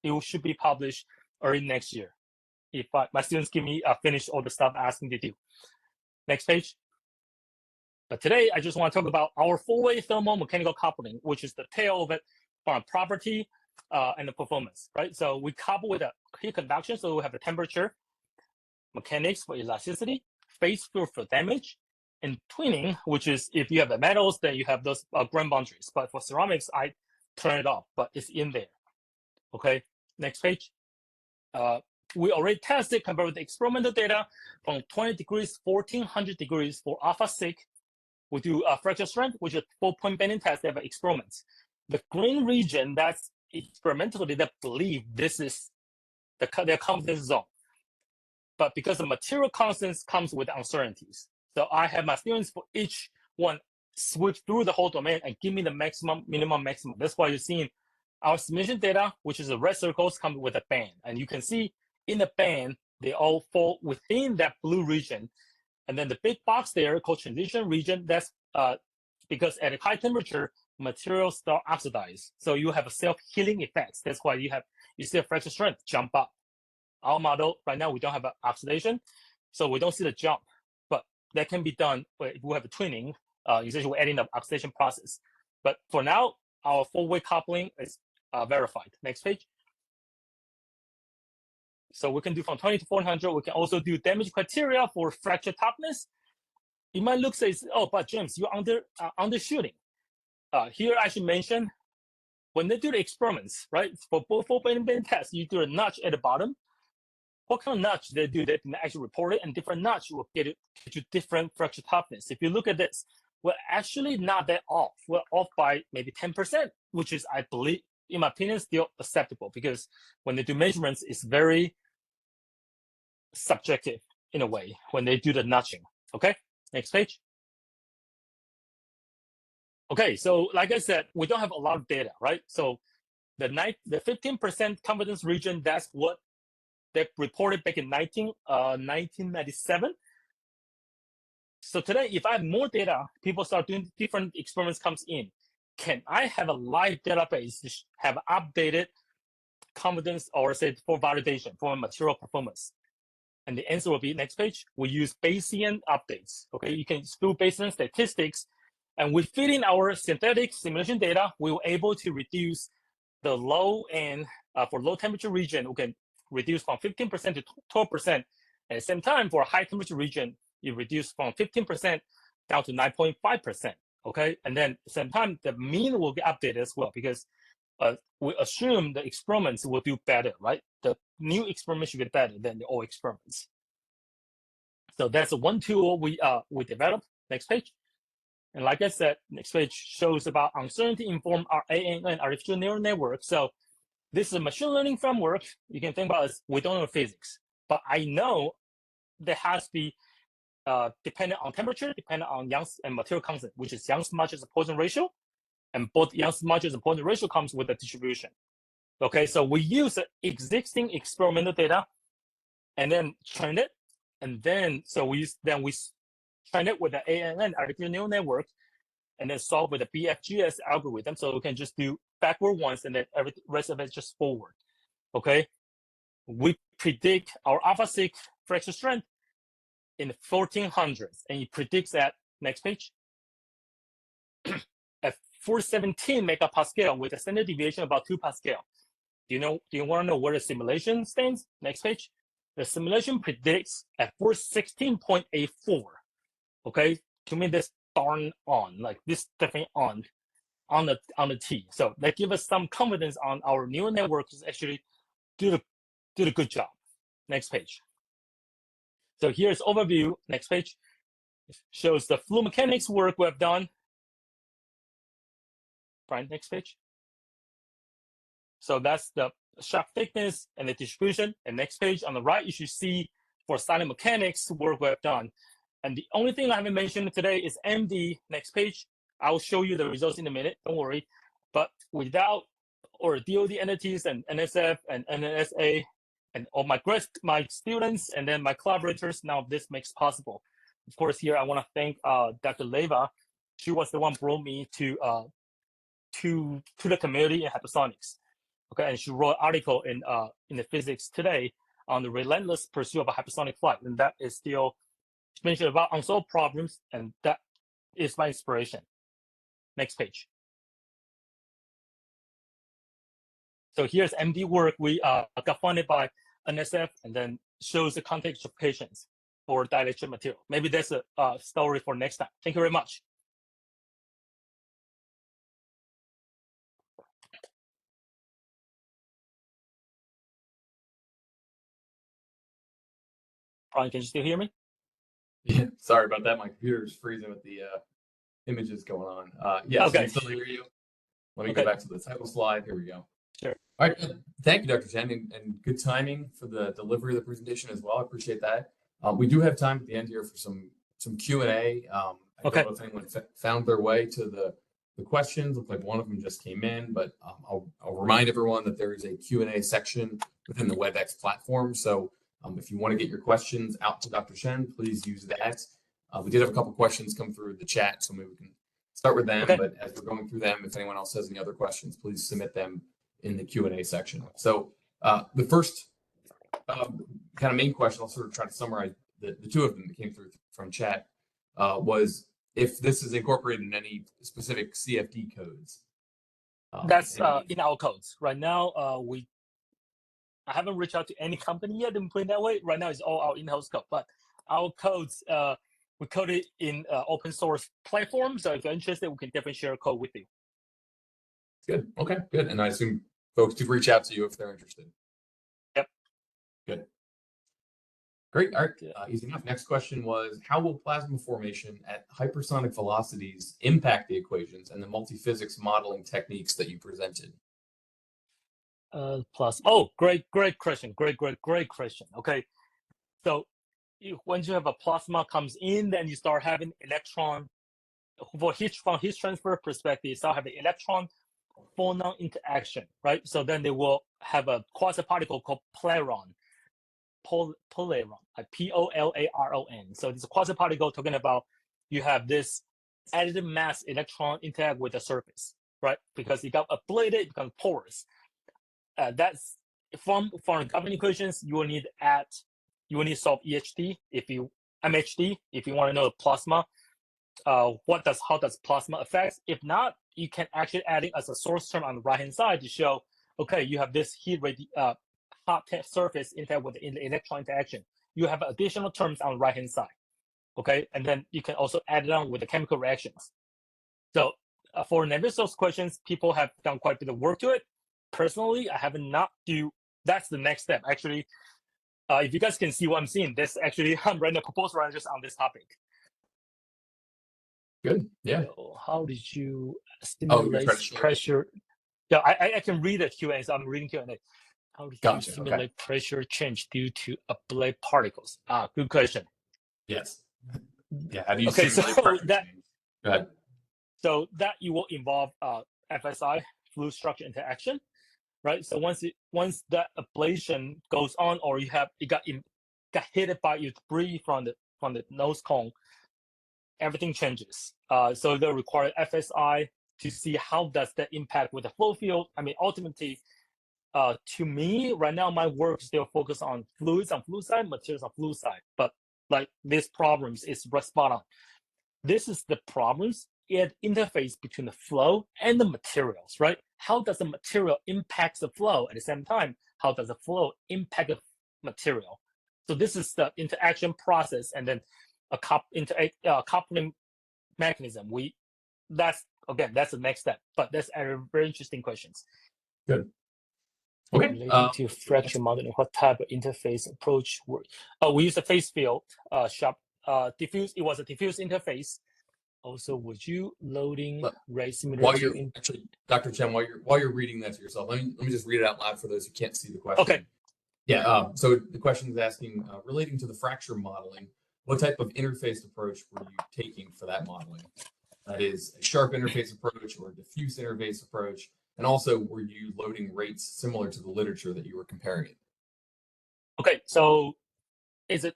It should be published early next year if my students give me finish all the stuff asking to do. Next page. But today, I just want to talk about our four-way thermomechanical coupling, which is the tail of it from property and the performance, right? So we couple with a heat conduction, so we have the temperature, mechanics for elasticity, phase field for damage, and twinning, which is if you have the metals, then you have those grain boundaries. But for ceramics, I turn it off, but it's in there. Okay, next page. We already tested, compared with the experimental data from 20 degrees, 1400 degrees for alpha 6. We do fracture strength, which is 4-point bending test. They have experiments. The green region, that's experimentally that believe this is their confidence zone. But because the material constants comes with uncertainties. So I have my students for each one switch through the whole domain and give me the maximum, minimum, maximum. That's why you're seeing our simulation data, which is the red circles, come with a band. And you can see in the band, they all fall within that blue region. And then the big box there called transition region, that's because at a high temperature, materials start oxidize. So you have a self-healing effects. That's why you see a fracture strength jump up. Our model right now, we don't have oxidation, so we don't see the jump, but that can be done if we have a twinning. Essentially, we're adding the oxidation process. But for now, our four-way coupling is verified. Next page. So we can do from 20 to 400. We can also do damage criteria for fracture toughness. You might look say, oh, but James, you're undershooting. Here I should mention, when they do the experiments, right, for both bending tests, you do a notch at the bottom. What kind of notch they do, they can actually report it, and different notch will get you different fracture toughness. If you look at this, we're actually not that off. We're off by maybe 10%, which is, I believe, in my opinion, still acceptable, because when they do measurements, it's very subjective in a way when they do the notching. Okay, next page. Okay, so like I said, we don't have a lot of data, right? So the 15% confidence region, that's what they reported back in 1997. So today, if I have more data, people start doing different experiments comes in. Can I have a live database to have updated confidence, or say for validation for material performance? And the answer will be next page. We use Bayesian updates. Okay, you can do Bayesian statistics, and we feed in our synthetic simulation data. We were able to reduce the low end for low temperature region. We can reduce from 15% to 12%. At the same time, for a high temperature region, you reduce from 15% down to 9.5%. Okay, and then at the same time, the mean will get updated as well, because we assume the experiments will do better, right? The new experiments should get better than the old experiments. So that's one tool we developed. Next page. And like I said, next page shows about uncertainty-informed ANN, artificial neural network. So this is a machine learning framework. You can think about it as we don't know physics, but I know there has to be dependent on temperature, dependent on Young's and material constant, which is Young's Modulus and Poisson ratio. And both Young's Modulus and Poisson ratio comes with a distribution. Okay, so we use the existing experimental data and then train it. And then, so we train it with the ANN, artificial neural network, and then solve with the BFGS algorithm. So we can just do backward once, and then every rest of it just forward. Okay, we predict our alpha 6 fracture strength in the 1400s, and it predicts at next page at 417 megapascal with a standard deviation about 2 Pascal. Do you want to know where the simulation stands? Next page. The simulation predicts at 416.84. Okay, to me that's darn on, like this definitely on the T. So that gives us some confidence on our neural network is actually do a good job. Next page. So here's overview. Next page. shows the fluid mechanics work we've done. Brian, next page. So that's the shaft thickness and the distribution. And next page on the right, you should see for silent mechanics work we've done. And the only thing I haven't mentioned today is MD. Next page. I'll show you the results in a minute. Don't worry. But without or DoD entities and NSF and NNSA and all my students and then my collaborators, now this makes possible. Of course, here I want to thank Dr. Leva. She was the one who brought me to the community in Hypersonics. Okay, and she wrote an article in the Physics Today on the relentless pursuit of a hypersonic flight, and that is still mentioned about unsolved problems, and that is my inspiration. Next page. So here's MD work. We got funded by NSF, and then shows the context of patients for dielectric material. Maybe that's a story for next time. Thank you very much. Brian, can you still hear me? Yeah, sorry about that. My computer's freezing with the images going on. Yes, Okay. I can still hear you. Let me go back to the title slide. Here we go. Sure. All right. Thank you, Dr. Chen, and good timing for the delivery of the presentation as well. I appreciate that. We do have time at the end here for some Q&A. I don't know if anyone found their way to the questions. Looks like one of them just came in, but I'll remind everyone that there is a Q&A section within the WebEx platform. So if you want to get your questions out to Dr. Chen, please use that. We did have a couple questions come through the chat, so maybe we can start with them. But as we're going through them, if anyone else has any other questions, please submit them in the Q&A section. So the first kind of main question, I'll sort of try to summarize the two of them that came through from chat, was if this is incorporated in any specific CFD codes. That's in our codes. Right now, I haven't reached out to any company yet, and put it that way. Right now, it's all our in-house code. But our codes, we code it in open source platforms. So if you're interested, we can definitely share a code with you. Good. Okay, good. And I assume folks do reach out to you if they're interested. Yep. Good. Great. All right. Easy enough. Next question was, how will plasma formation at hypersonic velocities impact the equations and the multiphysics modeling techniques that you presented? Great question. Great question. Okay. So once you have a plasma comes in, then you start having electron, from heat transfer perspective, you start having electron phonon interaction, right? So then they will have a quasi-particle called polaron, like Polaron. So it's a quasi-particle talking about you have this additive mass electron interact with the surface, right? Because it got ablated, it becomes porous. That's from governing equations. You will need to solve MHD if you want to know the plasma. How does plasma affect? If not, you can actually add it as a source term on the right hand side to show, okay, you have this hot surface interact with the electron interaction. You have additional terms on the right hand side, okay, and then you can also add it on with the chemical reactions. So for Navier-Stokes equations, people have done quite a bit of work to it. Personally, I have not do. That's the next step. Actually, if you guys can see what I'm seeing, this actually I'm writing a proposal just on this topic. Good. Yeah. So how did you simulate pressure? Yeah, I can read the Q&A. So I'm reading Q&A. How did you simulate pressure change due to ablate particles? Good question. Yes. Yeah. How do you simulate pressure change? Go ahead. So that you will involve FSI, fluid structure interaction, right? So once that ablation goes on, or it got hit by your debris from the nose cone, everything changes. So they require FSI to see how does that impact with the flow field. I mean, ultimately, to me, right now, my work is still focused on fluids on fluid side, materials on fluid side. But like these problems is spot on. This is the problems at interface between the flow and the materials, right? How does the material impact the flow? At the same time, how does the flow impact the material? So this is the interaction process, and then a coupling mechanism. That's the next step. But that's a very interesting questions. Good. Okay. Relating to fracture modeling, what type of interface approach work? We use a phase field, sharp diffuse. It was a diffuse interface. Also, would you loading rate similar While to you're actually, Dr. Chen, while you're reading that to yourself, let me just read it out loud for those who can't see the question. Okay. Yeah. So the question is asking, relating to the fracture modeling, what type of interface approach were you taking for that modeling? That is a sharp interface approach or a diffuse interface approach, and also were you loading rates similar to the literature that you were comparing it? Okay. So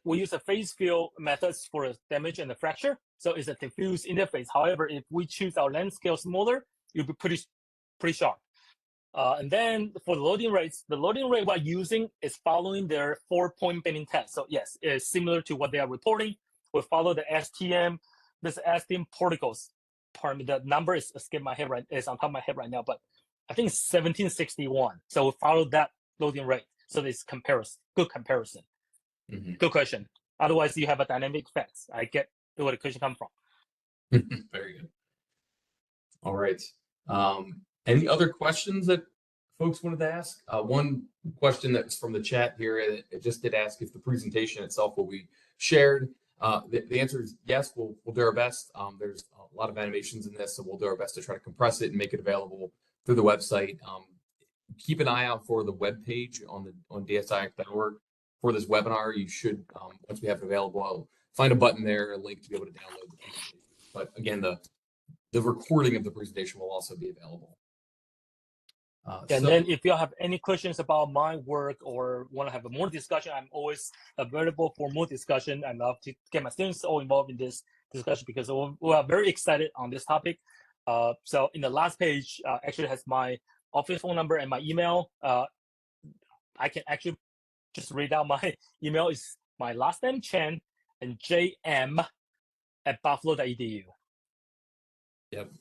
we use a phase field methods for the damage and the fracture. So it's a diffuse interface. However, if we choose our length scale smaller, it'll be pretty sharp. And then for the loading rates, the loading rate we're using is following their 4-point bending test. So yes, it's similar to what they are reporting. We follow the STM, this STM particles. Pardon me, the number is escaped my head is on top of my head right now, but I think it's 1761. So we follow that loading rate. So this good comparison. Mm-hmm. Good question. Otherwise, you have a dynamic effects. I get where the question comes from. Very good. All right. Any other questions that folks wanted to ask? One question that was from the chat here, it just did ask if the presentation itself will be shared. The answer is yes, we'll do our best. There's a lot of animations in this, so we'll do our best to try to compress it and make it available through the website. Keep an eye out for the webpage on DSIAC.org for this webinar. You should, once we have it available, I'll find a button there, a link to be able to download the presentation. But again, the recording of the presentation will also be available. And then if you have any questions about my work or want to have a more discussion, I'm always available for more discussion. I love to get my students all involved in this discussion because we are very excited on this topic. So in the last page, actually has my office phone number and my email. I can actually just read out my email. Is my last name Chen and jm@buffalo.edu. Yep.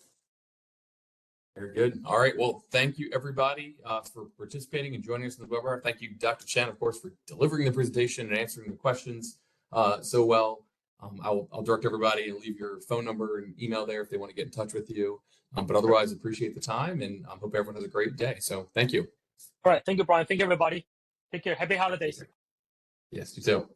Very good. All right. Well, thank you everybody for participating and joining us in the webinar. Thank you, Dr. Chen, of course, for delivering the presentation and answering the questions so well. I'll direct everybody and leave your phone number and email there if they want to get in touch with you. But otherwise, appreciate the time and hope everyone has a great day. So thank you. All right. Thank you, Brian. Thank you, everybody. Take care. Happy holidays. Yes, you too.